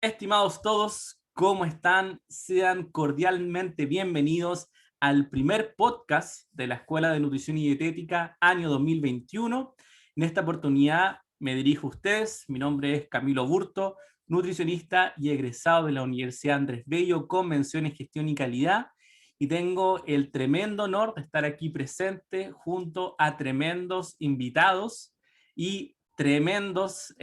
Estimados todos, ¿cómo están? Sean cordialmente bienvenidos al primer podcast de la Escuela de Nutrición y Dietética año 2021. En esta oportunidad me dirijo a ustedes. Mi nombre es Camilo Burto, nutricionista y egresado de la Universidad Andrés Bello con mención en gestión y calidad. Y tengo el tremendo honor de estar aquí presente junto a tremendos invitados y tremendos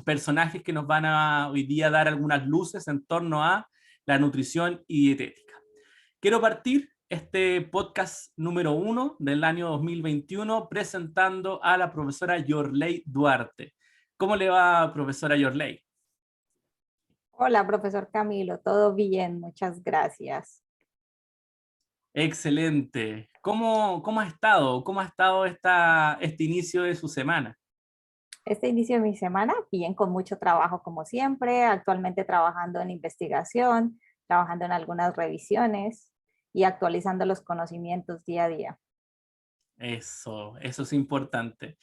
personajes que nos van a hoy día dar algunas luces en torno a la nutrición y dietética. Quiero partir este podcast número 1 del año 2021 presentando a la profesora Yorley Duarte. ¿Cómo le va, profesora Yorley? Hola, profesor Camilo, todo bien, muchas gracias. Excelente. ¿Cómo ha estado? ¿Cómo ha estado este inicio de su semana? Este inicio de mi semana, bien, con mucho trabajo como siempre, actualmente trabajando en investigación, trabajando en algunas revisiones y actualizando los conocimientos día a día. Eso es importante.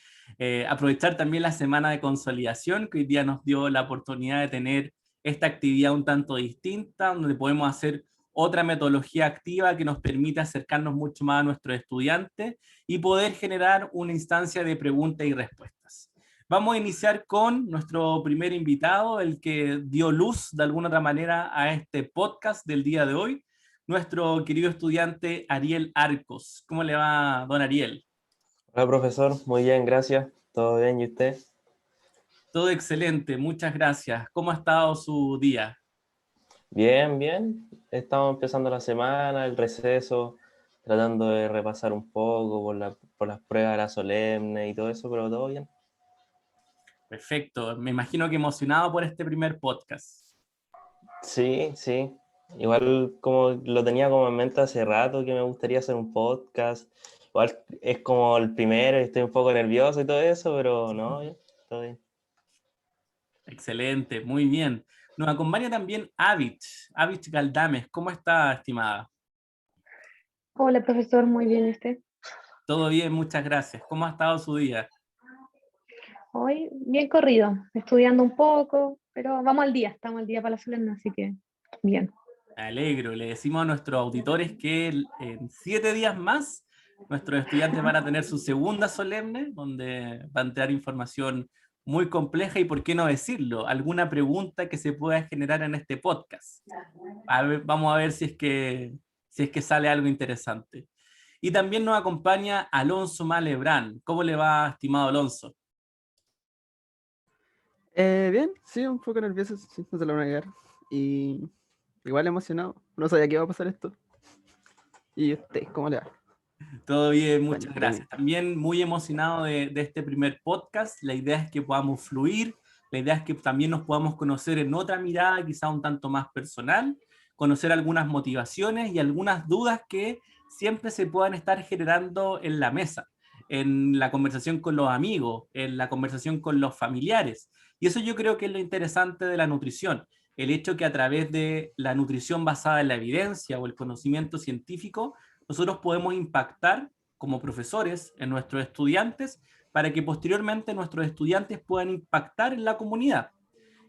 Aprovechar también la semana de consolidación que hoy día nos dio la oportunidad de tener esta actividad un tanto distinta, donde podemos hacer otra metodología activa que nos permite acercarnos mucho más a nuestros estudiantes y poder generar una instancia de preguntas y respuestas. Vamos a iniciar con nuestro primer invitado, el que dio luz de alguna otra manera a este podcast del día de hoy, nuestro querido estudiante Ariel Arcos. ¿Cómo le va, don Ariel? Hola profesor, muy bien, gracias. ¿Todo bien y usted? Todo excelente, muchas gracias. ¿Cómo ha estado su día? Bien, bien. Estamos empezando la semana, el receso, tratando de repasar un poco por las pruebas de la solemne y todo eso, pero todo bien. Perfecto, me imagino que emocionado por este primer podcast. Sí, sí. Igual como lo tenía como en mente hace rato que me gustaría hacer un podcast. Igual es como el primero y estoy un poco nervioso y todo eso, pero no, bien, todo bien. Excelente, muy bien. Nos acompaña también Avich Galdames. ¿Cómo está, estimada? Hola, profesor, muy bien, ¿usted? Todo bien, muchas gracias. ¿Cómo ha estado su día? Hoy bien corrido, estudiando un poco, pero vamos al día, estamos al día para la solemne, así que bien. Me alegro. Le decimos a nuestros auditores que en 7 días más nuestros estudiantes van a tener su segunda solemne, donde van a tener información muy compleja y, por qué no decirlo, alguna pregunta que se pueda generar en este podcast. Vamos a ver si es que sale algo interesante. Y también nos acompaña Alonso Malebrán. ¿Cómo le va, estimado Alonso? Bien, sí, un poco nervioso, sí, no se lo voy a negar. Y igual emocionado, no sabía que iba a pasar esto. ¿Y usted, cómo le va? Todo bien, muchas Cuénteme. gracias. También muy emocionado de este primer podcast. La idea es que podamos fluir, la idea es que también nos podamos conocer en otra mirada, quizá un tanto más personal, conocer algunas motivaciones y algunas dudas que siempre se puedan estar generando en la mesa, en la conversación con los amigos, en la conversación con los familiares. Y eso yo creo que es lo interesante de la nutrición, el hecho que a través de la nutrición basada en la evidencia o el conocimiento científico, nosotros podemos impactar como profesores en nuestros estudiantes para que posteriormente nuestros estudiantes puedan impactar en la comunidad.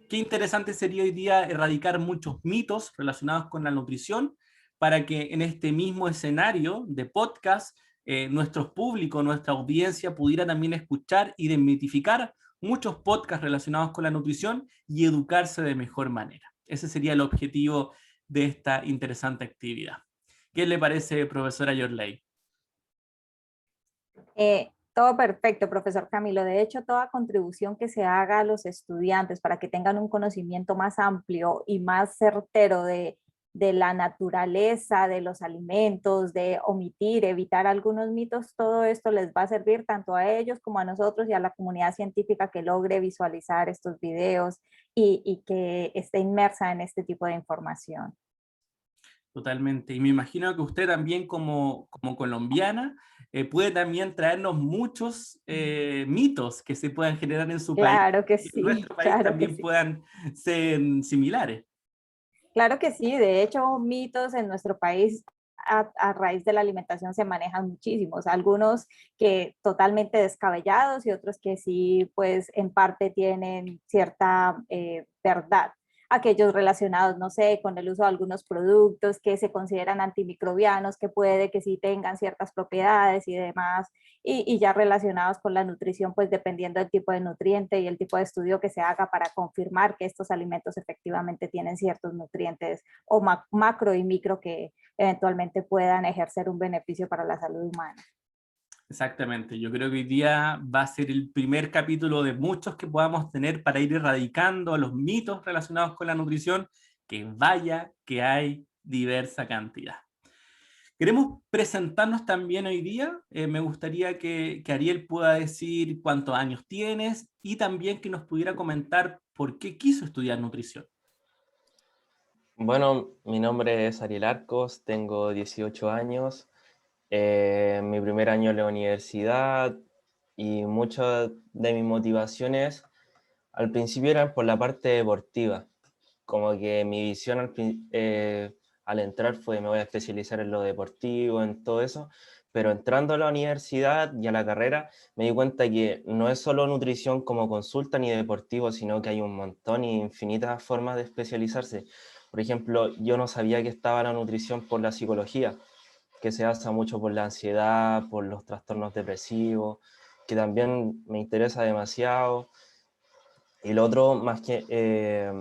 Qué interesante sería hoy día erradicar muchos mitos relacionados con la nutrición para que en este mismo escenario de podcast nuestros públicos, nuestra audiencia pudiera también escuchar y desmitificar muchos podcasts relacionados con la nutrición y educarse de mejor manera. Ese sería el objetivo de esta interesante actividad. ¿Qué le parece, profesora Yorley? Todo perfecto, profesor Camilo. De hecho, toda contribución que se haga a los estudiantes para que tengan un conocimiento más amplio y más certero de la naturaleza, de los alimentos, de omitir, evitar algunos mitos, todo esto les va a servir tanto a ellos como a nosotros y a la comunidad científica que logre visualizar estos videos y que esté inmersa en este tipo de información. Totalmente. Y me imagino que usted también como colombiana puede también traernos muchos mitos que se puedan generar en su país Claro que y en sí, nuestro país claro que también sí. puedan ser similares. Claro que sí, de hecho, mitos en nuestro país a raíz de la alimentación se manejan muchísimos, algunos que totalmente descabellados y otros que sí, pues en parte tienen cierta verdad. aquellos relacionados, no sé, con el uso de algunos productos que se consideran antimicrobianos, que puede que sí tengan ciertas propiedades y demás, y ya relacionados con la nutrición, pues dependiendo del tipo de nutriente y el tipo de estudio que se haga para confirmar que estos alimentos efectivamente tienen ciertos nutrientes o macro y micro que eventualmente puedan ejercer un beneficio para la salud humana. Exactamente, yo creo que hoy día va a ser el primer capítulo de muchos que podamos tener para ir erradicando los mitos relacionados con la nutrición, que vaya que hay diversa cantidad. Queremos presentarnos también hoy día. Me gustaría que Ariel pueda decir cuántos años tienes y también que nos pudiera comentar por qué quiso estudiar nutrición. Bueno, mi nombre es Ariel Arcos, tengo 18 años. Mi primer año en la universidad y muchas de mis motivaciones al principio eran por la parte deportiva. Como que mi visión al entrar fue me voy a especializar en lo deportivo, en todo eso, pero entrando a la universidad y a la carrera me di cuenta que no es solo nutrición como consulta ni deportivo, sino que hay un montón y infinitas formas de especializarse. Por ejemplo, yo no sabía que estaba la nutrición por la psicología, que se basa mucho por la ansiedad, por los trastornos depresivos, que también me interesa demasiado. Y lo otro, más que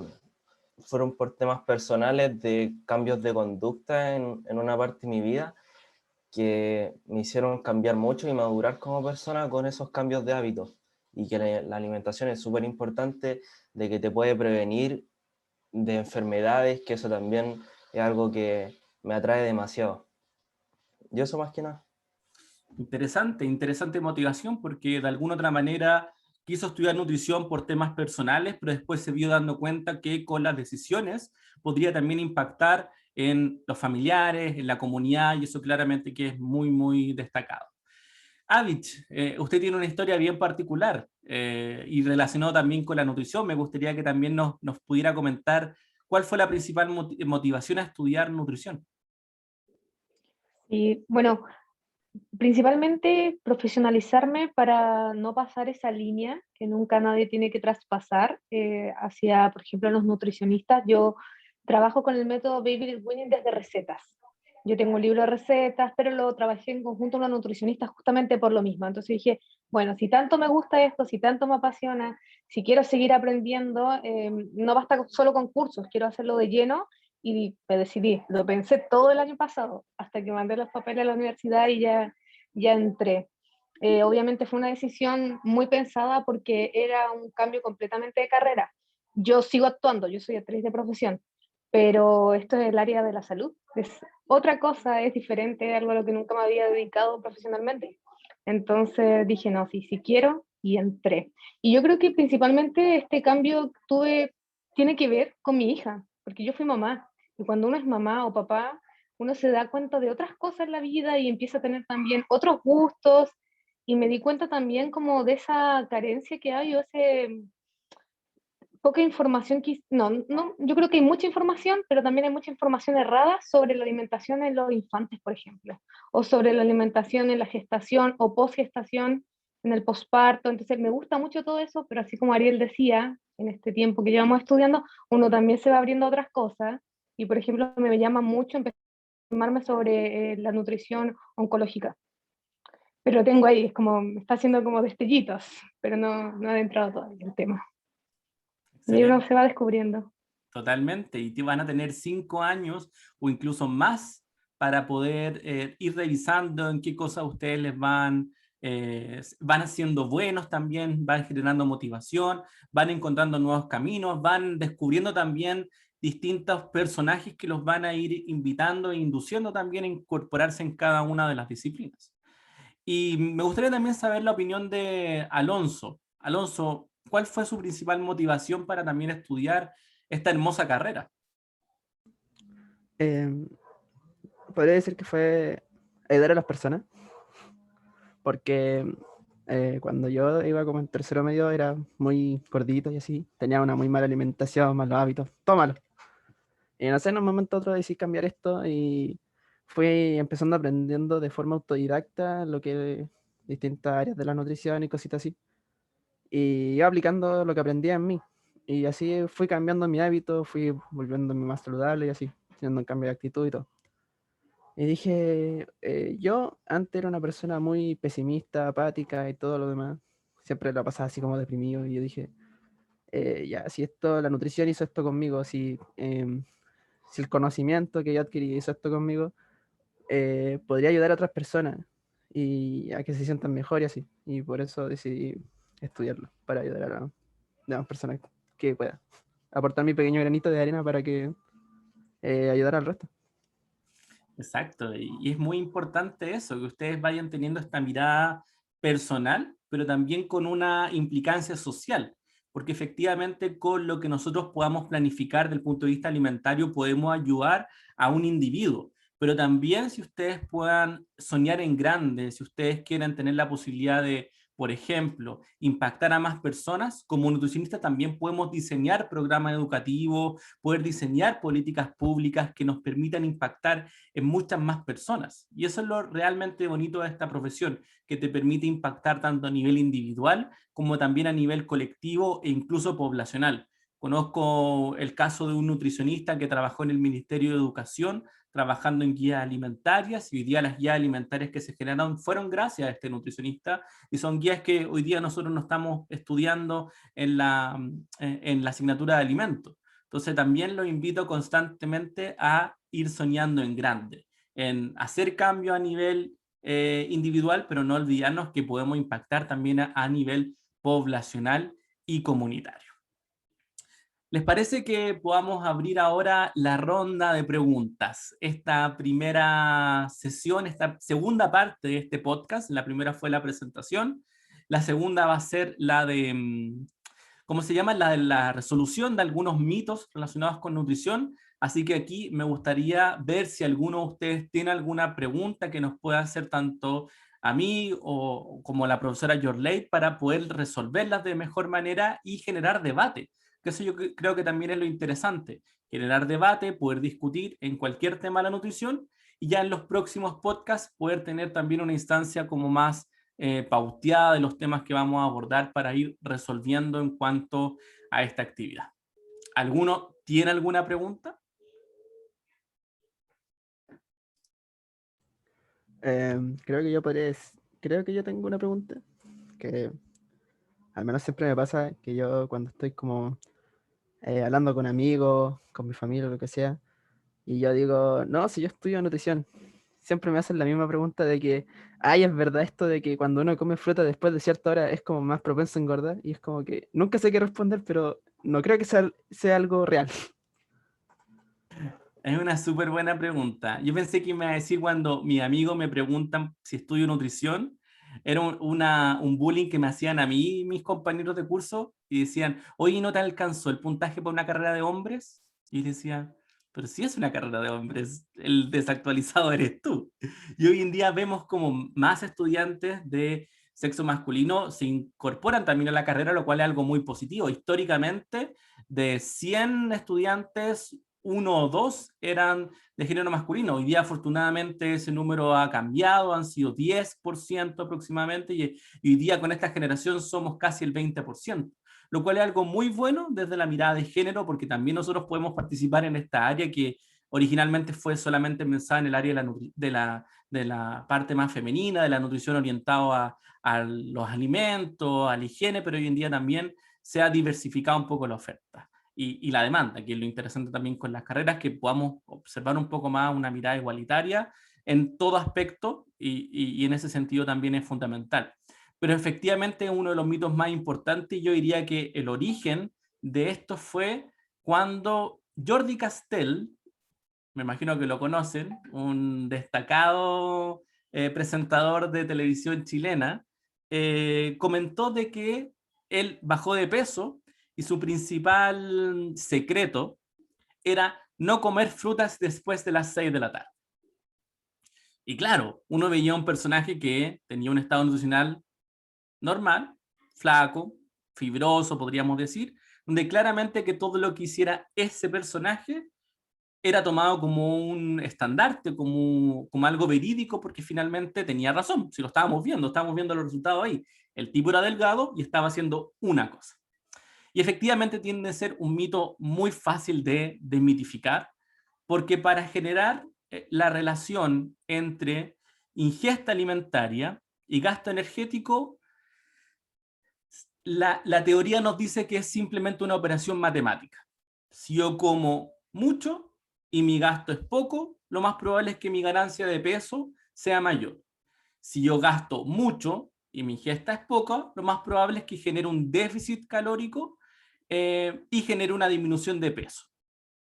fueron por temas personales de cambios de conducta en una parte de mi vida que me hicieron cambiar mucho y madurar como persona con esos cambios de hábitos. Y que la alimentación es súper importante, de que te puede prevenir de enfermedades, que eso también es algo que me atrae demasiado. Yo eso más que nada. Interesante, interesante motivación porque de alguna otra manera quiso estudiar nutrición por temas personales, pero después se vio dando cuenta que con las decisiones podría también impactar en los familiares, en la comunidad, y eso claramente que es muy, muy destacado. Avich, usted tiene una historia bien particular y relacionado también con la nutrición. Me gustaría que también nos pudiera comentar cuál fue la principal motivación a estudiar nutrición. Y bueno, principalmente profesionalizarme para no pasar esa línea que nunca nadie tiene que traspasar hacia, por ejemplo, los nutricionistas. Yo trabajo con el método Baby Led Winning desde recetas. Yo tengo un libro de recetas, pero lo trabajé en conjunto con una nutricionista justamente por lo mismo. Entonces dije, bueno, si tanto me gusta esto, si tanto me apasiona, si quiero seguir aprendiendo, no basta solo con cursos, quiero hacerlo de lleno y me decidí. Lo pensé todo el año pasado, hasta que mandé los papeles a la universidad y ya entré. Obviamente fue una decisión muy pensada porque era un cambio completamente de carrera. Yo sigo actuando, yo soy actriz de profesión, pero esto es el área de la salud. Es otra cosa, es diferente, algo a lo que nunca me había dedicado profesionalmente. Entonces dije, no, sí, sí quiero y entré. Y yo creo que principalmente este cambio tiene que ver con mi hija, porque yo fui mamá. Y cuando uno es mamá o papá, uno se da cuenta de otras cosas en la vida y empieza a tener también otros gustos. Y me di cuenta también como de esa carencia que hay o ese poca información que no, yo creo que hay mucha información, pero también hay mucha información errada sobre la alimentación en los infantes, por ejemplo, o sobre la alimentación en la gestación o posgestación, en el posparto. Entonces me gusta mucho todo eso, pero así como Ariel decía, en este tiempo que llevamos estudiando, uno también se va abriendo a otras cosas. Y por ejemplo, me llama mucho empezar a informarme sobre la nutrición oncológica. Pero lo tengo ahí, es como, me está haciendo como destellitos, pero no he adentrado todavía en el tema. Y uno Excelente. se va descubriendo. Totalmente, y te van a tener 5 años o incluso más para poder ir revisando en qué cosas ustedes les van haciendo buenos también, van generando motivación, van encontrando nuevos caminos, van descubriendo también distintos personajes que los van a ir invitando e induciendo también a incorporarse en cada una de las disciplinas. Y me gustaría también saber la opinión de Alonso. Alonso, ¿cuál fue su principal motivación para también estudiar esta hermosa carrera? Eh, Podría decir que fue ayudar a las personas, porque cuando yo iba como en tercero medio era muy gordito y así, tenía una muy mala alimentación, malos hábitos, todo malo. Y no sé, en un momento u otro decidí cambiar esto y fui empezando aprendiendo de forma autodidacta lo que distintas áreas de la nutrición y cositas así. Y iba aplicando lo que aprendía en mí. Y así fui cambiando mi hábito, fui volviéndome más saludable y así, haciendo un cambio de actitud y todo. Y dije, yo antes era una persona muy pesimista, apática y todo lo demás. Siempre la pasaba así como deprimido. Y yo dije, ya, si esto, la nutrición hizo esto conmigo, si el conocimiento que yo adquirí hizo esto conmigo, podría ayudar a otras personas y a que se sientan mejor y así. Y por eso decidí estudiarlo, para ayudar a las demás personas que pueda. Aportar mi pequeño granito de arena para que ayudar al resto. Exacto, y es muy importante eso, que ustedes vayan teniendo esta mirada personal, pero también con una implicancia social, porque efectivamente con lo que nosotros podamos planificar desde el punto de vista alimentario podemos ayudar a un individuo, pero también si ustedes puedan soñar en grande, si ustedes quieren tener la posibilidad de, por ejemplo, impactar a más personas, como nutricionistas también podemos diseñar programas educativos, poder diseñar políticas públicas que nos permitan impactar en muchas más personas. Y eso es lo realmente bonito de esta profesión, que te permite impactar tanto a nivel individual como también a nivel colectivo e incluso poblacional. Conozco el caso de un nutricionista que trabajó en el Ministerio de Educación, trabajando en guías alimentarias, y hoy día las guías alimentarias que se generaron fueron gracias a este nutricionista, y son guías que hoy día nosotros no estamos estudiando en la asignatura de alimentos. Entonces también los invito constantemente a ir soñando en grande, en hacer cambio a nivel individual, pero no olvidarnos que podemos impactar también a nivel poblacional y comunitario. ¿Les parece que podamos abrir ahora la ronda de preguntas? Esta primera sesión, esta segunda parte de este podcast, la primera fue la presentación, la segunda va a ser la de ¿cómo se llama? La de la resolución de algunos mitos relacionados con nutrición. Así que aquí me gustaría ver si alguno de ustedes tiene alguna pregunta que nos pueda hacer tanto a mí o como a la profesora Yorley para poder resolverlas de mejor manera y generar debate. Que eso yo creo que también es lo interesante, generar debate, poder discutir en cualquier tema de la nutrición y ya en los próximos podcasts poder tener también una instancia como más pauteada de los temas que vamos a abordar para ir resolviendo en cuanto a esta actividad. ¿Alguno tiene alguna pregunta? Creo que yo tengo una pregunta, que al menos siempre me pasa que yo cuando estoy como hablando con amigos, con mi familia, lo que sea, y yo digo, no, si yo estudio nutrición, siempre me hacen la misma pregunta de que, ay, es verdad esto de que cuando uno come fruta después de cierta hora es como más propenso a engordar, y es como que nunca sé qué responder, pero no creo que sea algo real. Es una súper buena pregunta. Yo pensé que me iba a decir cuando mis amigos me preguntan si estudio nutrición, era un bullying que me hacían a mí y mis compañeros de curso y decían, oye, ¿no te alcanzó el puntaje para una carrera de hombres? Y yo decía, pero si es una carrera de hombres, el desactualizado eres tú. Y hoy en día vemos como más estudiantes de sexo masculino se incorporan también a la carrera, lo cual es algo muy positivo. Históricamente, de 100 estudiantes, uno o dos eran de género masculino. Hoy día, afortunadamente, ese número ha cambiado, han sido 10% aproximadamente, y hoy día con esta generación somos casi el 20%, lo cual es algo muy bueno desde la mirada de género, porque también nosotros podemos participar en esta área que originalmente fue solamente pensada en el área de la parte más femenina, de la nutrición orientada a los alimentos, a la higiene, pero hoy en día también se ha diversificado un poco la oferta y la demanda, que es lo interesante también con las carreras, que podamos observar un poco más una mirada igualitaria en todo aspecto y en ese sentido también es fundamental. Pero efectivamente uno de los mitos más importantes, yo diría que el origen de esto fue cuando Jordi Castell, me imagino que lo conocen, un destacado presentador de televisión chilena, comentó de que él bajó de peso y su principal secreto era no comer frutas después de las 6 de la tarde. Y claro, uno veía un personaje que tenía un estado nutricional normal, flaco, fibroso, podríamos decir, donde claramente que todo lo que hiciera ese personaje era tomado como un estandarte, como algo verídico, porque finalmente tenía razón, si lo estábamos viendo los resultados ahí. El tipo era delgado y estaba haciendo una cosa. Y efectivamente tiende a ser un mito muy fácil de desmitificar, porque para generar la relación entre ingesta alimentaria y gasto energético, la teoría nos dice que es simplemente una operación matemática. Si yo como mucho y mi gasto es poco, lo más probable es que mi ganancia de peso sea mayor. Si yo gasto mucho y mi ingesta es poca, lo más probable es que genere un déficit calórico y genere una disminución de peso.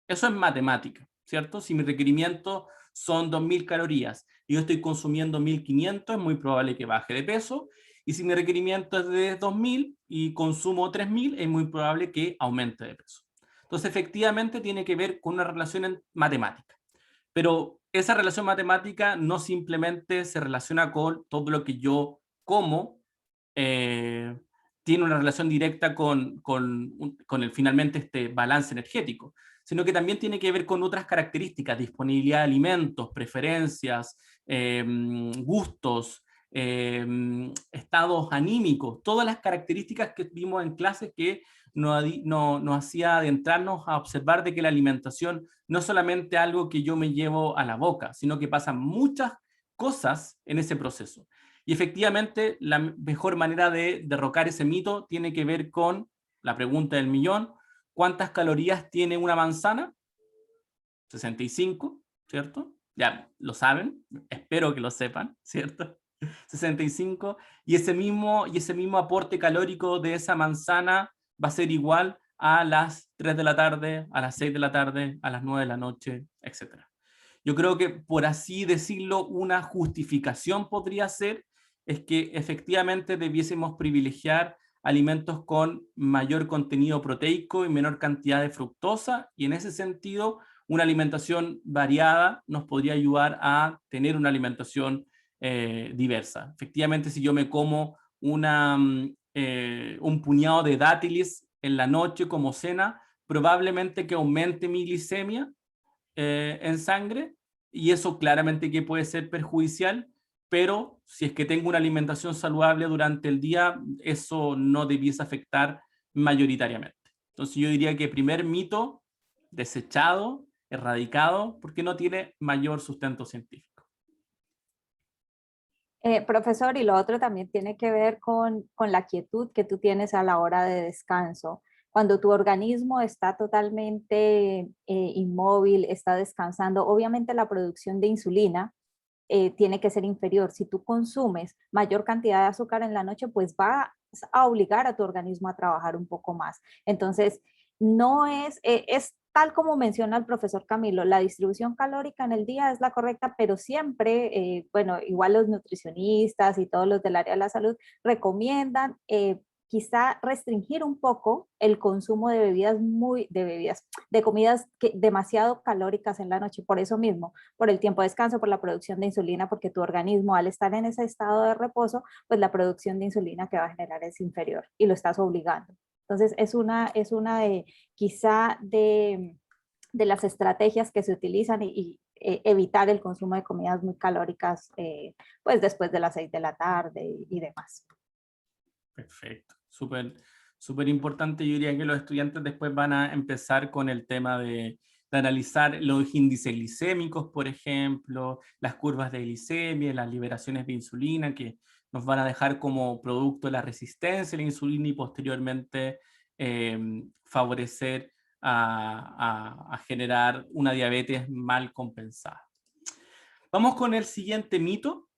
Eso es matemática, ¿cierto? Si mi requerimiento son 2.000 calorías y yo estoy consumiendo 1.500, es muy probable que baje de peso. Y si mi requerimiento es de 2.000 y consumo 3.000, es muy probable que aumente de peso. Entonces, efectivamente, tiene que ver con una relación matemática. Pero esa relación matemática no simplemente se relaciona con todo lo que yo como, tiene una relación directa con finalmente este balance energético, sino que también tiene que ver con otras características, disponibilidad de alimentos, preferencias, gustos, estados anímicos, todas las características que vimos en clases que nos hacía adentrarnos a observar de que la alimentación no es solamente algo que yo me llevo a la boca, sino que pasan muchas cosas en ese proceso. Y efectivamente, la mejor manera de derrocar ese mito tiene que ver con la pregunta del millón: ¿cuántas calorías tiene una manzana? 65, ¿cierto? Ya lo saben, espero que lo sepan, ¿cierto? 65, y ese mismo aporte calórico de esa manzana va a ser igual a las 3 de la tarde, a las 6 de la tarde, a las 9 de la noche, etc. Yo creo que, por así decirlo, una justificación podría ser es que efectivamente debiésemos privilegiar alimentos con mayor contenido proteico y menor cantidad de fructosa, y en ese sentido una alimentación variada nos podría ayudar a tener una alimentación diversa. Efectivamente, si yo me como un puñado de dátiles en la noche como cena, probablemente que aumente mi glicemia en sangre, y eso claramente que puede ser perjudicial, pero si es que tengo una alimentación saludable durante el día, eso no debiese afectar mayoritariamente. Entonces yo diría que primer mito, desechado, erradicado, porque no tiene mayor sustento científico. Profesor, y lo otro también tiene que ver con la quietud que tú tienes a la hora de descanso. Cuando tu organismo está totalmente inmóvil, está descansando, obviamente la producción de insulina tiene que ser inferior. Si tú consumes mayor cantidad de azúcar en la noche, pues va a obligar a tu organismo a trabajar un poco más. Entonces, no es tal como menciona el profesor Camilo, la distribución calórica en el día es la correcta, pero siempre, bueno, igual los nutricionistas y todos los del área de la salud recomiendan quizá restringir un poco el consumo de de comidas demasiado calóricas en la noche, por eso mismo, por el tiempo de descanso, por la producción de insulina, porque tu organismo al estar en ese estado de reposo, pues la producción de insulina que va a generar es inferior y lo estás obligando. Entonces es una de quizá de las estrategias que se utilizan y evitar el consumo de comidas muy calóricas pues después de las 6 de la tarde y demás. Perfecto, súper importante. Yo diría que los estudiantes después van a empezar con el tema de analizar los índices glicémicos, por ejemplo, las curvas de glicemia, las liberaciones de insulina, que nos van a dejar como producto la resistencia a la insulina y posteriormente favorecer a generar una diabetes mal compensada. Vamos con el siguiente mito.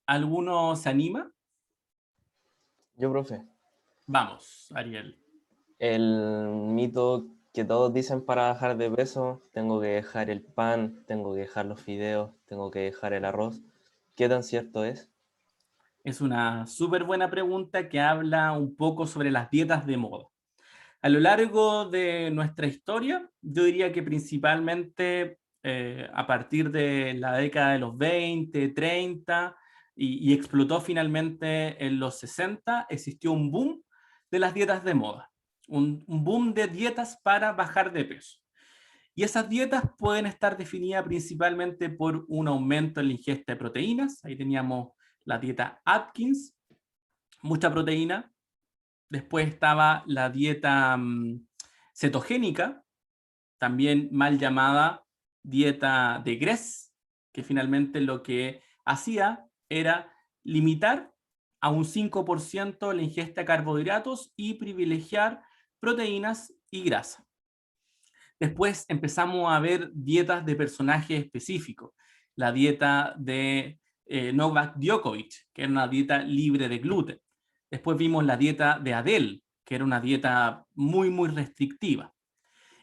¿Alguno se anima? Yo, profe. Vamos, Ariel. El mito que todos dicen para bajar de peso: tengo que dejar el pan, tengo que dejar los fideos, tengo que dejar el arroz. ¿Qué tan cierto es? Es una súper buena pregunta que habla un poco sobre las dietas de moda. A lo largo de nuestra historia, yo diría que principalmente a partir de la década de los 20, 30 y explotó finalmente en los 60, existió un boom de las dietas de moda, un boom de dietas para bajar de peso. Y esas dietas pueden estar definidas principalmente por un aumento en la ingesta de proteínas. Ahí teníamos la dieta Atkins, mucha proteína, Después estaba la dieta cetogénica, también mal llamada dieta de Gress, que finalmente lo que hacía era limitar a un 5% la ingesta de carbohidratos y privilegiar proteínas y grasa. Después empezamos a ver dietas de personajes específicos. La dieta de Novak Djokovic, que era una dieta libre de gluten. Después vimos la dieta de Adele, que era una dieta muy, muy restrictiva.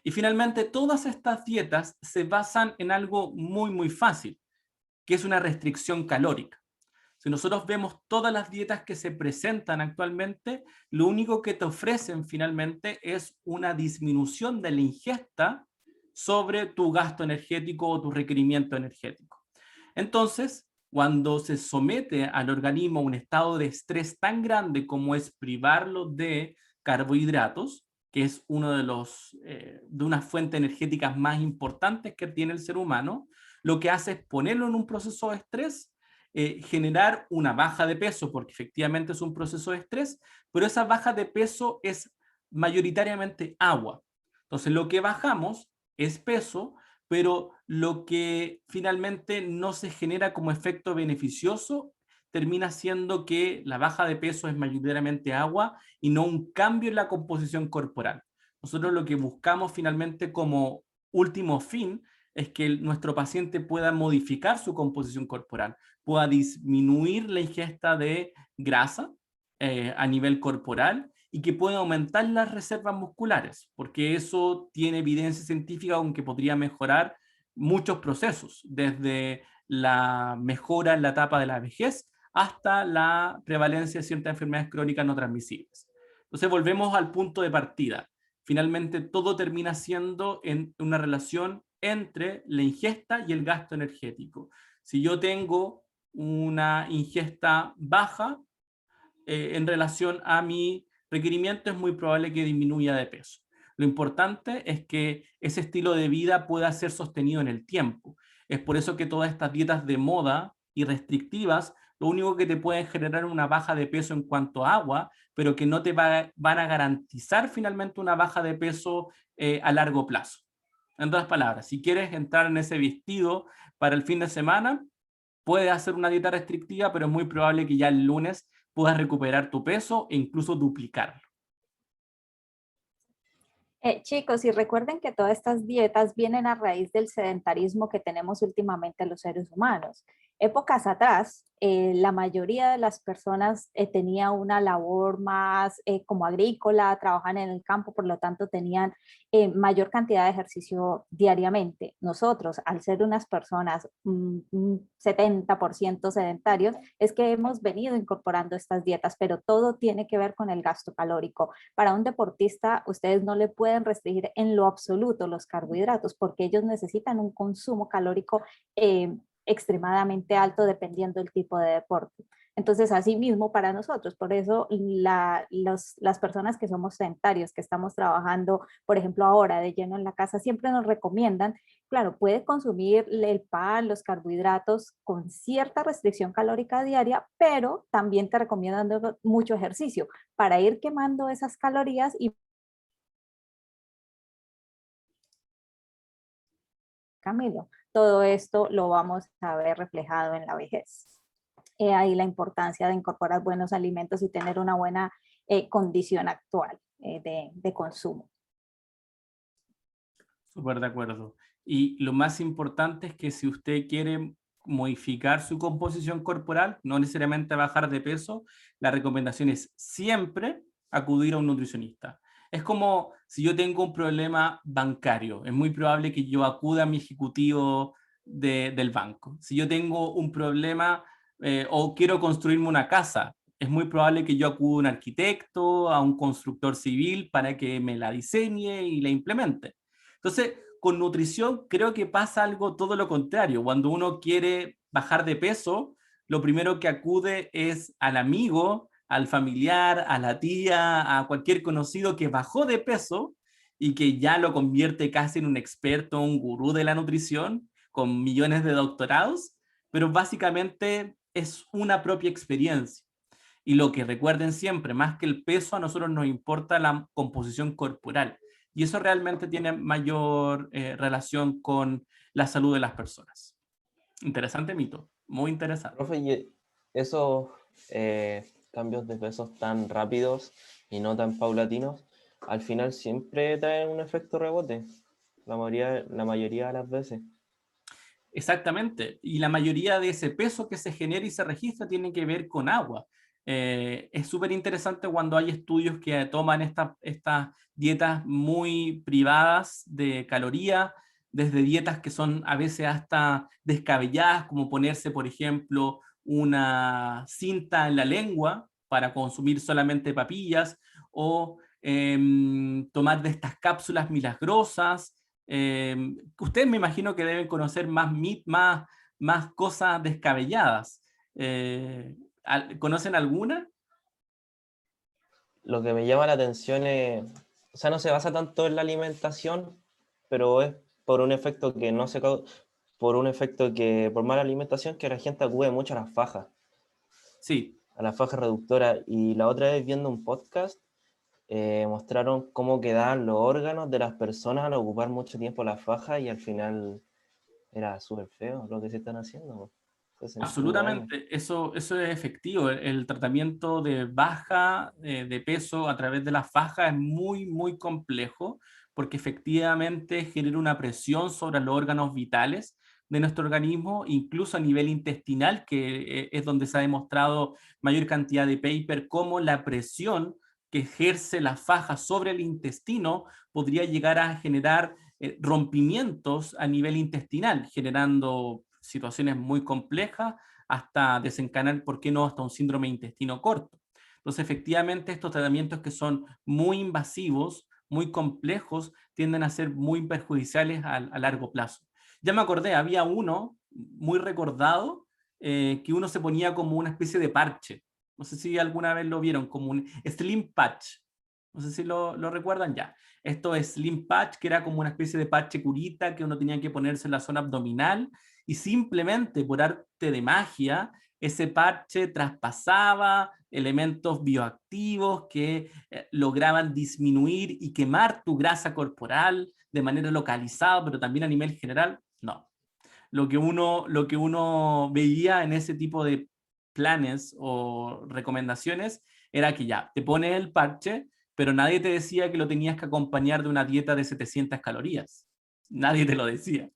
Y finalmente, todas estas dietas se basan en algo muy, muy fácil, que es una restricción calórica. Si nosotros vemos todas las dietas que se presentan actualmente, lo único que te ofrecen finalmente es una disminución de la ingesta sobre tu gasto energético o tu requerimiento energético. Entonces, cuando se somete al organismo a un estado de estrés tan grande como es privarlo de carbohidratos, que es uno de unas fuentes energéticas más importantes que tiene el ser humano, lo que hace es ponerlo en un proceso de estrés, generar una baja de peso, porque efectivamente es un proceso de estrés, pero esa baja de peso es mayoritariamente agua. Entonces lo que bajamos es peso, pero lo que finalmente no se genera como efecto beneficioso termina siendo que la baja de peso es mayoritariamente agua y no un cambio en la composición corporal. Nosotros lo que buscamos finalmente como último fin es que nuestro paciente pueda modificar su composición corporal, pueda disminuir la ingesta de grasa a nivel corporal y que pueda aumentar las reservas musculares, porque eso tiene evidencia científica con que podría mejorar muchos procesos, desde la mejora en la etapa de la vejez hasta la prevalencia de ciertas enfermedades crónicas no transmisibles. Entonces volvemos al punto de partida. Finalmente todo termina siendo en una relación entre la ingesta y el gasto energético. Si yo tengo una ingesta baja en relación a mi requerimiento, es muy probable que disminuya de peso. Lo importante es que ese estilo de vida pueda ser sostenido en el tiempo. Es por eso que todas estas dietas de moda y restrictivas, lo único que te pueden generar es una baja de peso en cuanto a agua, pero que no te van a garantizar finalmente una baja de peso a largo plazo. En otras palabras, si quieres entrar en ese vestido para el fin de semana, puedes hacer una dieta restrictiva, pero es muy probable que ya el lunes puedas recuperar tu peso e incluso duplicarlo. Chicos, y recuerden que todas estas dietas vienen a raíz del sedentarismo que tenemos últimamente los seres humanos. Épocas atrás, la mayoría de las personas tenía una labor más como agrícola, trabajaban en el campo, por lo tanto tenían mayor cantidad de ejercicio diariamente. Nosotros, al ser unas personas 70% sedentarios, es que hemos venido incorporando estas dietas, pero todo tiene que ver con el gasto calórico. Para un deportista, ustedes no le pueden restringir en lo absoluto los carbohidratos porque ellos necesitan un consumo calórico extremadamente alto dependiendo del tipo de deporte. Entonces, así mismo para nosotros, por eso las personas que somos sedentarios, que estamos trabajando, por ejemplo, ahora de lleno en la casa, siempre nos recomiendan, claro, puede consumir el pan, los carbohidratos con cierta restricción calórica diaria, pero también te recomiendan mucho ejercicio para ir quemando esas calorías y Camilo, todo esto lo vamos a ver reflejado en la vejez. Ahí la importancia de incorporar buenos alimentos y tener una buena condición actual de consumo. Súper de acuerdo. Y lo más importante es que si usted quiere modificar su composición corporal, no necesariamente bajar de peso, la recomendación es siempre acudir a un nutricionista. Es como si yo tengo un problema bancario, es muy probable que yo acuda a mi ejecutivo del banco. Si yo tengo un problema o quiero construirme una casa, es muy probable que yo acuda a un arquitecto, a un constructor civil para que me la diseñe y la implemente. Entonces, con nutrición creo que pasa algo todo lo contrario. Cuando uno quiere bajar de peso, lo primero que acude es al amigo, al familiar, a la tía, a cualquier conocido que bajó de peso y que ya lo convierte casi en un experto, un gurú de la nutrición, con millones de doctorados, pero básicamente es una propia experiencia. Y lo que recuerden siempre, más que el peso, a nosotros nos importa la composición corporal. Y eso realmente tiene mayor relación con la salud de las personas. Interesante mito, muy interesante. Profe, y esos cambios de pesos tan rápidos y no tan paulatinos, al final siempre traen un efecto rebote, la mayoría de las veces. Exactamente, y la mayoría de ese peso que se genera y se registra tiene que ver con agua. Es súper interesante cuando hay estudios que toman estas dietas muy privadas de calorías, desde dietas que son a veces hasta descabelladas, como ponerse, por ejemplo, una cinta en la lengua para consumir solamente papillas, o tomar de estas cápsulas milagrosas. Ustedes me imagino que deben conocer más cosas descabelladas. ¿Conocen alguna? Lo que me llama la atención es, o sea, no se basa tanto en la alimentación, pero es por un efecto que no se por mala alimentación que la gente acude mucho a las fajas, Sí, a las fajas reductoras. Y la otra vez viendo un podcast, mostraron cómo quedaban los órganos de las personas al ocupar mucho tiempo la faja y al final era súper feo lo que se están haciendo. Puede sentir mucho daño. absolutamente. Eso es efectivo. El tratamiento de baja de peso a través de la faja es muy, muy complejo porque efectivamente genera una presión sobre los órganos vitales de nuestro organismo, incluso a nivel intestinal, que es donde se ha demostrado mayor cantidad de paper, cómo la presión que ejerce la faja sobre el intestino podría llegar a generar rompimientos a nivel intestinal, generando situaciones muy complejas hasta desencadenar, ¿por qué no?, hasta un síndrome de intestino corto. Entonces, efectivamente, estos tratamientos que son muy invasivos, muy complejos, tienden a ser muy perjudiciales a largo plazo. Ya me acordé, había uno muy recordado que uno se ponía como una especie de parche. No sé si alguna vez lo vieron, como un slim patch. No sé si lo recuerdan ya. Esto es slim patch, que era como una especie de parche curita que uno tenía que ponerse en la zona abdominal y simplemente por arte de magia, ese parche traspasaba elementos bioactivos que lograban disminuir y quemar tu grasa corporal de manera localizada, pero también a nivel general, no. Lo que uno veía en ese tipo de planes o recomendaciones era que ya, te pones el parche, pero nadie te decía que lo tenías que acompañar de una dieta de 700 calorías. Nadie te lo decía.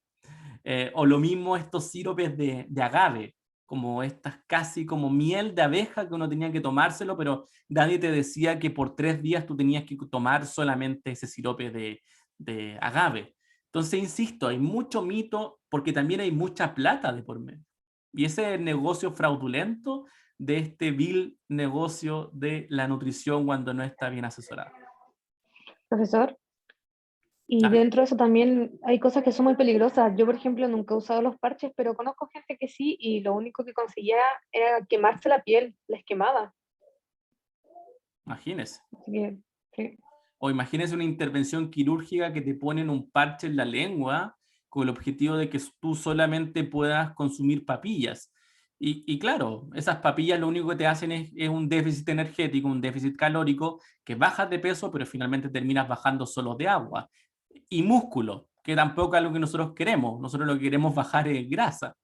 O lo mismo estos síropes de agave, como estas casi como miel de abeja que uno tenía que tomárselo, pero nadie te decía que por 3 días tú tenías que tomar solamente ese sirope de agave. Entonces, insisto, hay mucho mito porque también hay mucha plata de por medio. Y ese es el negocio fraudulento de este vil negocio de la nutrición cuando no está bien asesorado. Profesor. Y ¿Ah? dentro de eso también hay cosas que son muy peligrosas. Yo, por ejemplo, nunca he usado los parches, pero conozco gente que sí y lo único que conseguía era quemarse la piel, les quemaba. Imagínese. Así que, sí. O imagínese una intervención quirúrgica que te ponen un parche en la lengua con el objetivo de que tú solamente puedas consumir papillas. Y claro, esas papillas lo único que te hacen es un déficit energético, un déficit calórico, que bajas de peso, pero finalmente terminas bajando solo de agua. Y músculo, que tampoco es algo que nosotros queremos. Nosotros lo que queremos bajar es grasa,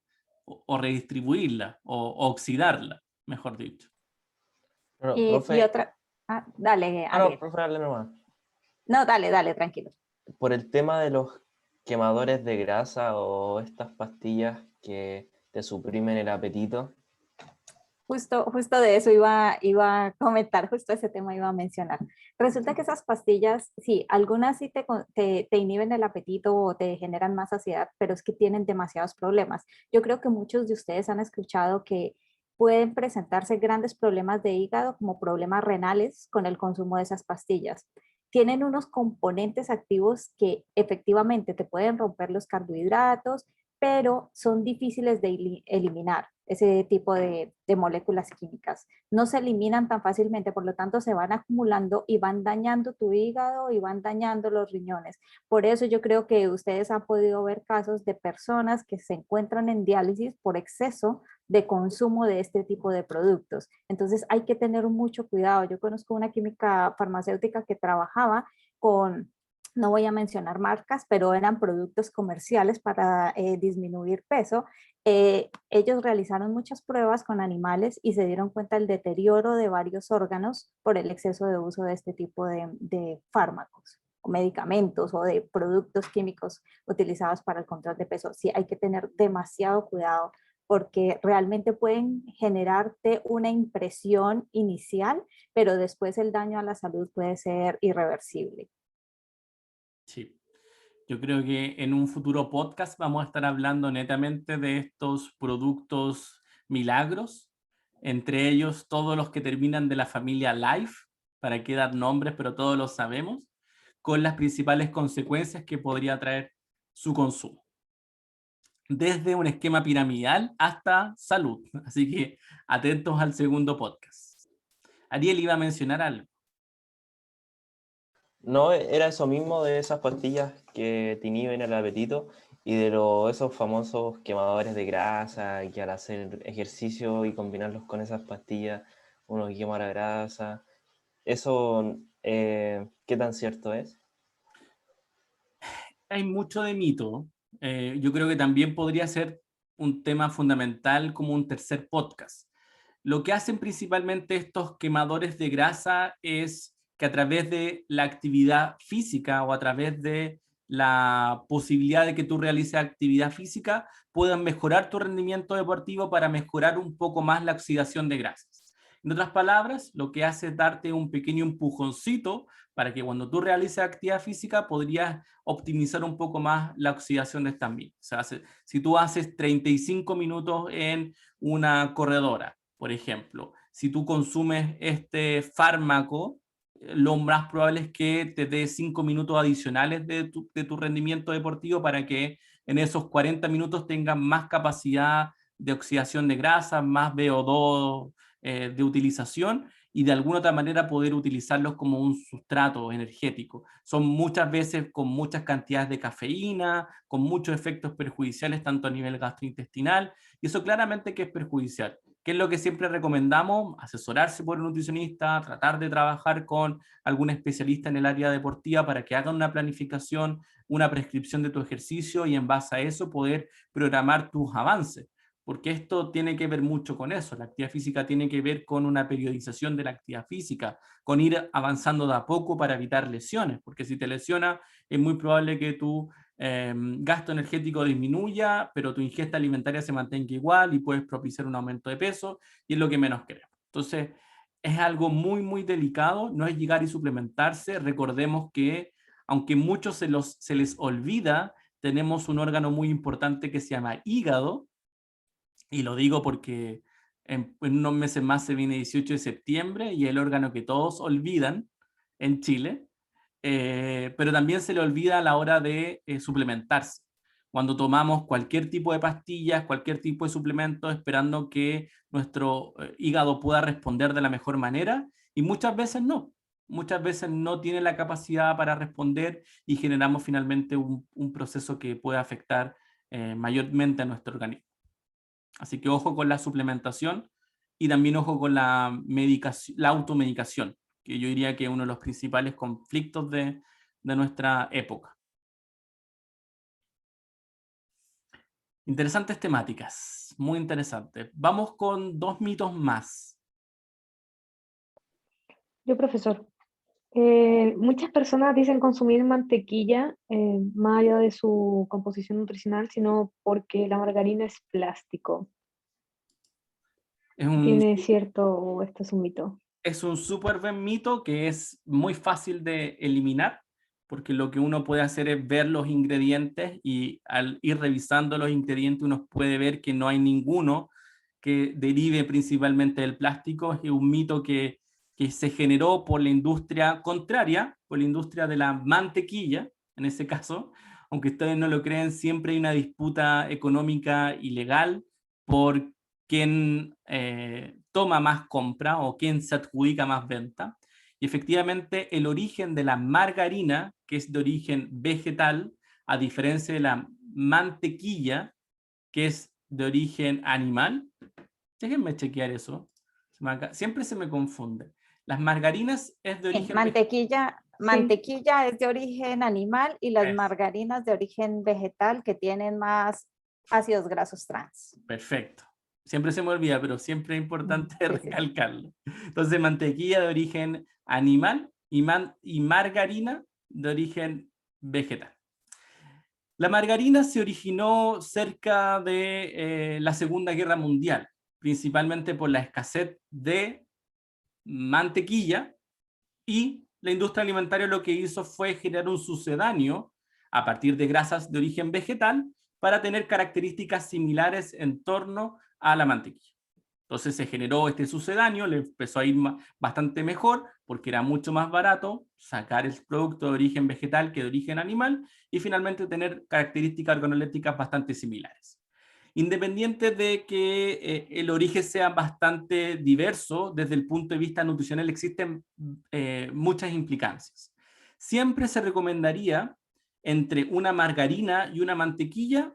o redistribuirla, o oxidarla, mejor dicho. No, Y profe, otra, dale, no, Ale. profe, dale nomás. No, dale, dale, tranquilo. Por el tema de los quemadores de grasa o estas pastillas que te suprimen el apetito. Justo de eso iba a comentar, justo ese tema iba a mencionar. Resulta que esas pastillas, sí, algunas sí te inhiben el apetito o te generan más saciedad, pero es que tienen demasiados problemas. Yo creo que muchos de ustedes han escuchado que pueden presentarse grandes problemas de hígado como problemas renales con el consumo de esas pastillas. Tienen unos componentes activos que efectivamente te pueden romper los carbohidratos, pero son difíciles de eliminar. ese tipo de moléculas químicas. No se eliminan tan fácilmente, por lo tanto se van acumulando y van dañando tu hígado y van dañando los riñones. Por eso yo creo que ustedes han podido ver casos de personas que se encuentran en diálisis por exceso de consumo de este tipo de productos. Entonces hay que tener mucho cuidado. Yo conozco una química farmacéutica que trabajaba con, no voy a mencionar marcas, pero eran productos comerciales para disminuir peso. Ellos realizaron muchas pruebas con animales y se dieron cuenta del deterioro de varios órganos por el exceso de uso de este tipo de fármacos o medicamentos o de productos químicos utilizados para el control de peso. Sí, hay que tener demasiado cuidado porque realmente pueden generarte una impresión inicial, pero después el daño a la salud puede ser irreversible. Sí. Yo creo que en un futuro podcast vamos a estar hablando netamente de estos productos milagros, entre ellos todos los que terminan de la familia Life, para qué dar nombres, pero todos los sabemos, con las principales consecuencias que podría traer su consumo. Desde un esquema piramidal hasta salud. Así que atentos al segundo podcast. Ariel iba a mencionar algo. No, era eso mismo de esas pastillas que te inhiben el apetito y de esos famosos quemadores de grasa que al hacer ejercicio y combinarlos con esas pastillas uno quema la grasa. Eso, ¿qué tan cierto es? Hay mucho de mito. Yo creo que también podría ser un tema fundamental como un tercer podcast. Lo que hacen principalmente estos quemadores de grasa es que a través de la actividad física o a través de la posibilidad de que tú realices actividad física, puedan mejorar tu rendimiento deportivo para mejorar un poco más la oxidación de grasas. En otras palabras, lo que hace es darte un pequeño empujoncito para que cuando tú realices actividad física podrías optimizar un poco más la oxidación de estas mismas. O sea, si tú haces 35 minutos en una corredora, por ejemplo, si tú consumes este fármaco, lo más probable es que te dé 5 minutos adicionales de tu rendimiento deportivo para que en esos 40 minutos tengas más capacidad de oxidación de grasa, más VO2 de utilización y de alguna otra manera poder utilizarlos como un sustrato energético. Son muchas veces con muchas cantidades de cafeína, con muchos efectos perjudiciales tanto a nivel gastrointestinal, y eso claramente que es perjudicial. ¿Qué es lo que siempre recomendamos? Asesorarse por un nutricionista, tratar de trabajar con algún especialista en el área deportiva para que hagan una planificación, una prescripción de tu ejercicio y en base a eso poder programar tus avances. Porque esto tiene que ver mucho con eso. La actividad física tiene que ver con una periodización de la actividad física, con ir avanzando de a poco para evitar lesiones, porque si te lesionas es muy probable que tu gasto energético disminuya, pero tu ingesta alimentaria se mantenga igual y puedes propiciar un aumento de peso y es lo que menos queremos. Entonces, es algo muy, muy delicado, no es llegar y suplementarse. Recordemos que, aunque muchos se les olvida, tenemos un órgano muy importante que se llama hígado, y lo digo porque en unos meses más se viene 18 de septiembre y el órgano que todos olvidan en Chile, pero también se le olvida a la hora de suplementarse. Cuando tomamos cualquier tipo de pastillas, cualquier tipo de suplemento, esperando que nuestro hígado pueda responder de la mejor manera, y muchas veces no tiene la capacidad para responder y generamos finalmente un proceso que puede afectar mayormente a nuestro organismo. Así que ojo con la suplementación y también ojo con la medicación, la automedicación, que yo diría que es uno de los principales conflictos de nuestra época. Interesantes temáticas, muy interesantes. Vamos con 2 mitos más. Yo, profesor, muchas personas dicen consumir mantequilla, más allá de su composición nutricional, sino porque la margarina es plástico. Es un ¿Tiene cierto o esto es un mito? Es un súper buen mito que es muy fácil de eliminar, porque lo que uno puede hacer es ver los ingredientes y al ir revisando los ingredientes uno puede ver que no hay ninguno que derive principalmente del plástico. Es un mito que se generó por la industria contraria, por la industria de la mantequilla, en ese caso. Aunque ustedes no lo creen, siempre hay una disputa económica y legal por quién toma más compra o quién se adjudica más venta. Y efectivamente el origen de la margarina, que es de origen vegetal, a diferencia de la mantequilla, que es de origen animal. Déjenme chequear eso. Siempre se me confunde. Las margarinas es de origen mantequilla, Sí. mantequilla es de origen animal y las Eso. margarinas de origen vegetal que tienen más ácidos grasos trans. Perfecto. Siempre se me olvida, pero siempre es importante Sí, sí. recalcarlo. Entonces, mantequilla de origen animal y margarina de origen vegetal. La margarina se originó cerca de la Segunda Guerra Mundial, principalmente por la escasez de mantequilla, y la industria alimentaria lo que hizo fue generar un sucedáneo a partir de grasas de origen vegetal para tener características similares en torno a la mantequilla. Entonces se generó este sucedáneo, le empezó a ir bastante mejor porque era mucho más barato sacar el producto de origen vegetal que de origen animal y finalmente tener características organolépticas bastante similares. Independiente de que el origen sea bastante diverso, desde el punto de vista nutricional existen muchas implicancias. Siempre se recomendaría entre una margarina y una mantequilla,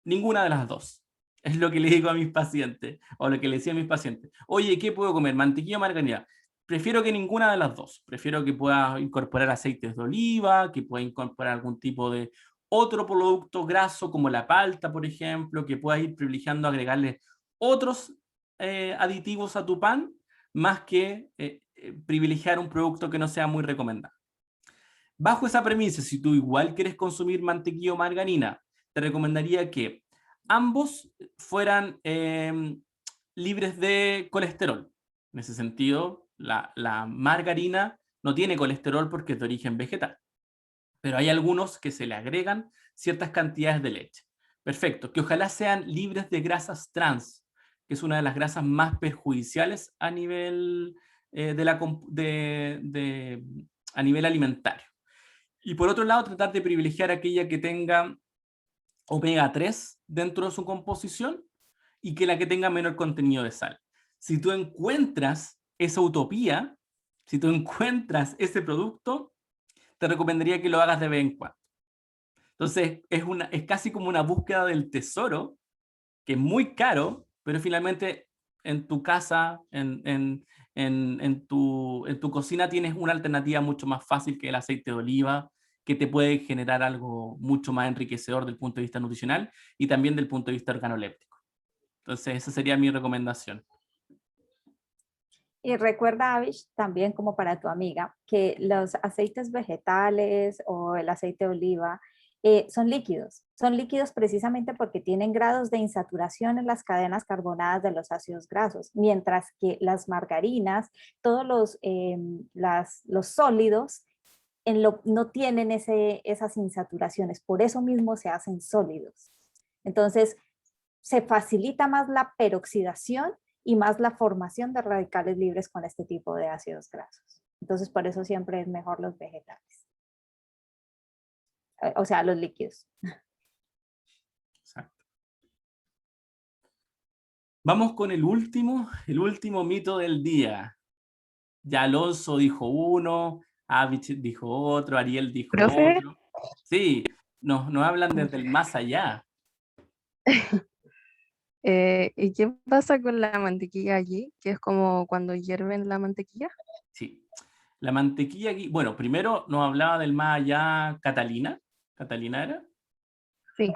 ninguna de las dos. Es lo que le digo a mis pacientes, o lo que le decía a mis pacientes. Oye, ¿qué puedo comer? ¿Mantequilla o margarina? Prefiero que ninguna de las dos. Prefiero que pueda incorporar aceites de oliva, que pueda incorporar algún tipo de otro producto graso como la palta, por ejemplo, que pueda ir privilegiando agregarle otros aditivos a tu pan, más que privilegiar un producto que no sea muy recomendado. Bajo esa premisa, si tú igual quieres consumir mantequilla o margarina, te recomendaría que ambos fueran libres de colesterol. En ese sentido, la margarina no tiene colesterol porque es de origen vegetal, pero hay algunos que se le agregan ciertas cantidades de leche. Perfecto, que ojalá sean libres de grasas trans, que es una de las grasas más perjudiciales a nivel, a nivel alimentario. Y por otro lado, tratar de privilegiar aquella que tenga omega 3 dentro de su composición y que la que tenga menor contenido de sal. Si tú encuentras esa utopía, si tú encuentras ese producto, te recomendaría que lo hagas de vez en cuando. Entonces, es casi como una búsqueda del tesoro, que es muy caro, pero finalmente en tu casa, en tu cocina tienes una alternativa mucho más fácil que el aceite de oliva, que te puede generar algo mucho más enriquecedor del punto de vista nutricional y también del punto de vista organoléptico. Entonces, esa sería mi recomendación. Y recuerda, Avish, también como para tu amiga, que los aceites vegetales o el aceite de oliva son líquidos. Son líquidos precisamente porque tienen grados de insaturación en las cadenas carbonadas de los ácidos grasos, mientras que las margarinas, todos los sólidos no tienen esas insaturaciones. Por eso mismo se hacen sólidos. Entonces, se facilita más la peroxidación y más la formación de radicales libres con este tipo de ácidos grasos. Entonces, por eso siempre es mejor los vegetales. O sea, los líquidos. Exacto. Vamos con el último mito del día. Ya Alonso dijo uno, Avich dijo otro, Ariel dijo ¿Profe? otro. Sí, nos hablan desde el más allá. ¿Y qué pasa con la mantequilla aquí? Que es como cuando hierven la mantequilla. Sí. La mantequilla aquí, bueno, primero nos hablaba del más allá Catalina. ¿Catalina era? Sí.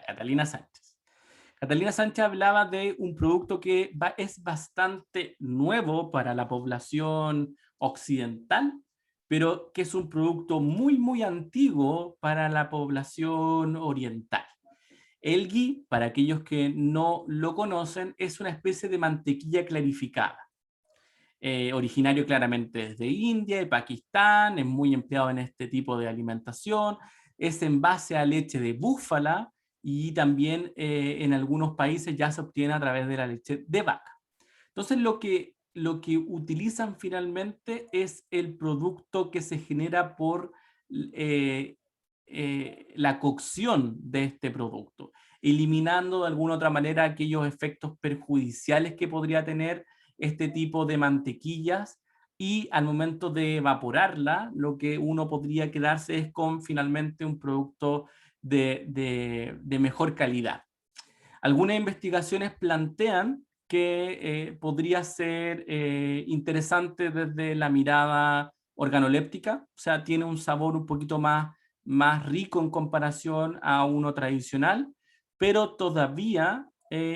Catalina Sánchez. Catalina Sánchez hablaba de un producto que es bastante nuevo para la población occidental, pero que es un producto muy, muy antiguo para la población oriental. El ghee, para aquellos que no lo conocen, es una especie de mantequilla clarificada. Originario claramente desde India y Pakistán, es muy empleado en este tipo de alimentación, es en base a leche de búfala y también en algunos países ya se obtiene a través de la leche de vaca. Entonces lo que utilizan finalmente es el producto que se genera por la cocción de este producto, eliminando de alguna otra manera aquellos efectos perjudiciales que podría tener este tipo de mantequillas, y al momento de evaporarla, lo que uno podría quedarse es con finalmente un producto de mejor calidad. Algunas investigaciones plantean que podría ser interesante desde la mirada organoléptica, o sea, tiene un sabor un poquito más rico en comparación a uno tradicional, pero todavía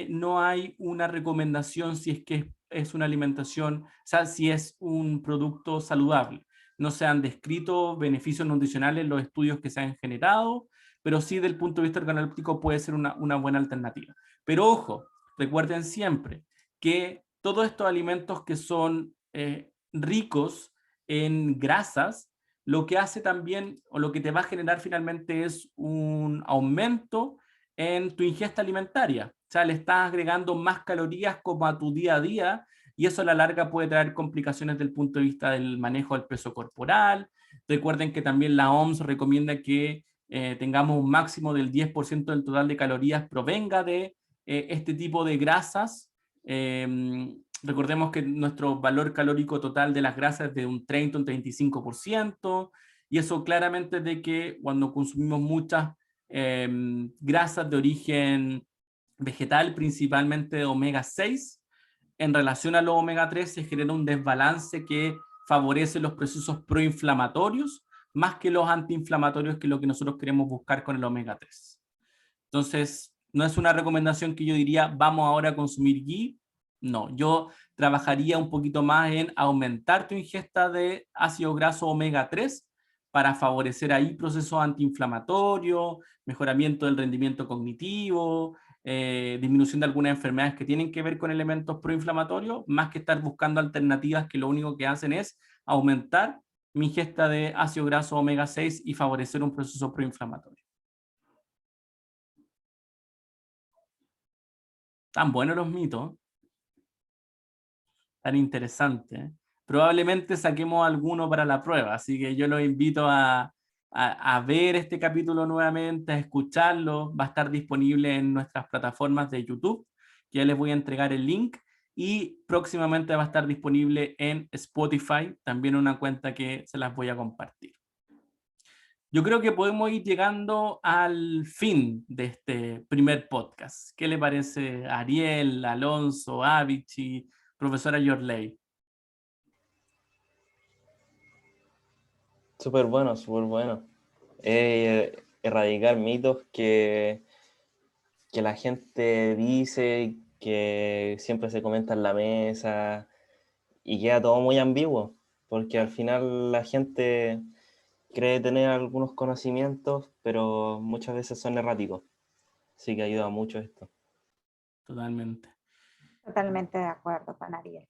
no hay una recomendación si es que es una alimentación, o sea, si es un producto saludable. No se han descrito beneficios nutricionales en los estudios que se han generado, pero sí del punto de vista organoléptico puede ser una buena alternativa. Pero ojo, recuerden siempre que todos estos alimentos que son ricos en grasas, lo que hace también, o lo que te va a generar finalmente es un aumento en tu ingesta alimentaria. O sea, le estás agregando más calorías como a tu día a día, y eso a la larga puede traer complicaciones desde el punto de vista del manejo del peso corporal. Recuerden que también la OMS recomienda que tengamos un máximo del 10% del total de calorías provenga de este tipo de grasas. Recordemos que nuestro valor calórico total de las grasas es de un 30, un 35%, y eso claramente de que cuando consumimos muchas grasas de origen vegetal, principalmente de omega 6, en relación a los omega 3 se genera un desbalance que favorece los procesos proinflamatorios más que los antiinflamatorios, que es lo que nosotros queremos buscar con el omega 3. Entonces, no es una recomendación que yo diría, vamos ahora a consumir ghee. No, yo trabajaría un poquito más en aumentar tu ingesta de ácido graso omega 3 para favorecer ahí procesos antiinflamatorios, mejoramiento del rendimiento cognitivo, disminución de algunas enfermedades que tienen que ver con elementos proinflamatorios, más que estar buscando alternativas que lo único que hacen es aumentar mi ingesta de ácido graso omega 6 y favorecer un proceso proinflamatorio. Tan buenos los mitos, tan interesantes. Probablemente saquemos alguno para la prueba, así que yo los invito a ver este capítulo nuevamente, a escucharlo. Va a estar disponible en nuestras plataformas de YouTube, que ya les voy a entregar el link, y próximamente va a estar disponible en Spotify, también una cuenta que se las voy a compartir. Yo creo que podemos ir llegando al fin de este primer podcast. ¿Qué le parece a Ariel, Alonso, Avicii, profesora Yorley? Súper bueno, súper bueno. Erradicar mitos que la gente dice, que siempre se comenta en la mesa, y queda todo muy ambiguo, porque al final la gente cree tener algunos conocimientos, pero muchas veces son erráticos. Así que ayuda mucho esto. Totalmente. Totalmente de acuerdo con Ariel.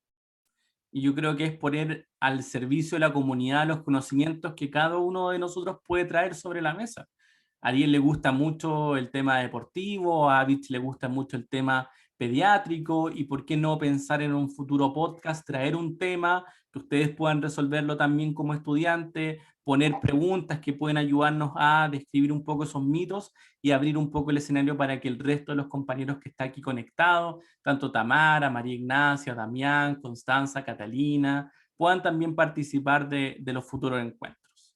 Y yo creo que es poner al servicio de la comunidad los conocimientos que cada uno de nosotros puede traer sobre la mesa. A Ariel le gusta mucho el tema deportivo, a Avich le gusta mucho el tema pediátrico, y por qué no pensar en un futuro podcast, traer un tema que ustedes puedan resolverlo también como estudiantes, poner preguntas que pueden ayudarnos a describir un poco esos mitos y abrir un poco el escenario para que el resto de los compañeros que está aquí conectados, tanto Tamara, María Ignacia, Damián, Constanza, Catalina, puedan también participar de los futuros encuentros.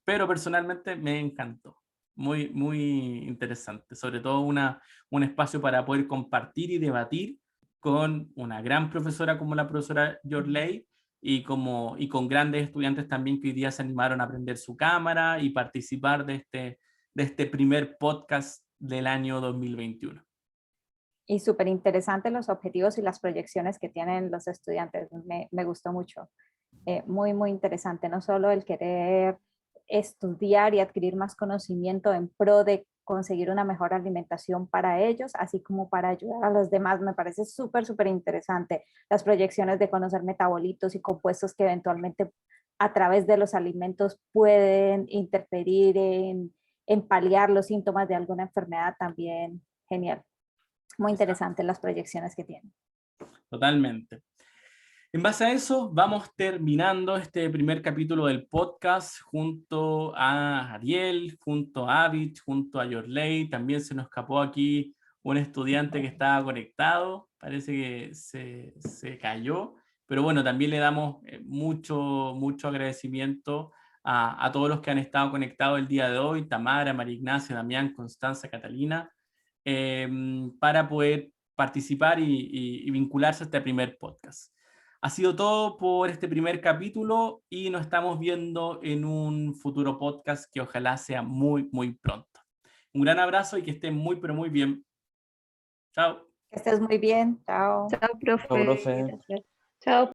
Pero personalmente me encantó. Muy, muy interesante. Sobre todo un espacio para poder compartir y debatir con una gran profesora como la profesora Yorley, y con grandes estudiantes también que hoy día se animaron a aprender su cámara y participar de este primer podcast del año 2021. Y súper interesantes los objetivos y las proyecciones que tienen los estudiantes. Me gustó mucho. Muy, muy interesante. No solo el querer estudiar y adquirir más conocimiento en pro de conseguir una mejor alimentación para ellos, así como para ayudar a los demás. Me parece súper, súper interesante las proyecciones de conocer metabolitos y compuestos que eventualmente a través de los alimentos pueden interferir en paliar los síntomas de alguna enfermedad. También genial. Muy interesante las proyecciones que tienen. Totalmente. En base a eso, vamos terminando este primer capítulo del podcast junto a Ariel, junto a Avid, junto a Yorley. También se nos escapó aquí un estudiante que estaba conectado, parece que se cayó, pero bueno, también le damos mucho agradecimiento a todos los que han estado conectados el día de hoy, Tamara, María Ignacia, Damián, Constanza, Catalina, para poder participar y vincularse a este primer podcast. Ha sido todo por este primer capítulo y nos estamos viendo en un futuro podcast que ojalá sea muy pronto. Un gran abrazo y que estén muy, pero muy bien. Chao. Que estés muy bien. Chao. Chao, Chao, profe. profe. Gracias. Chao.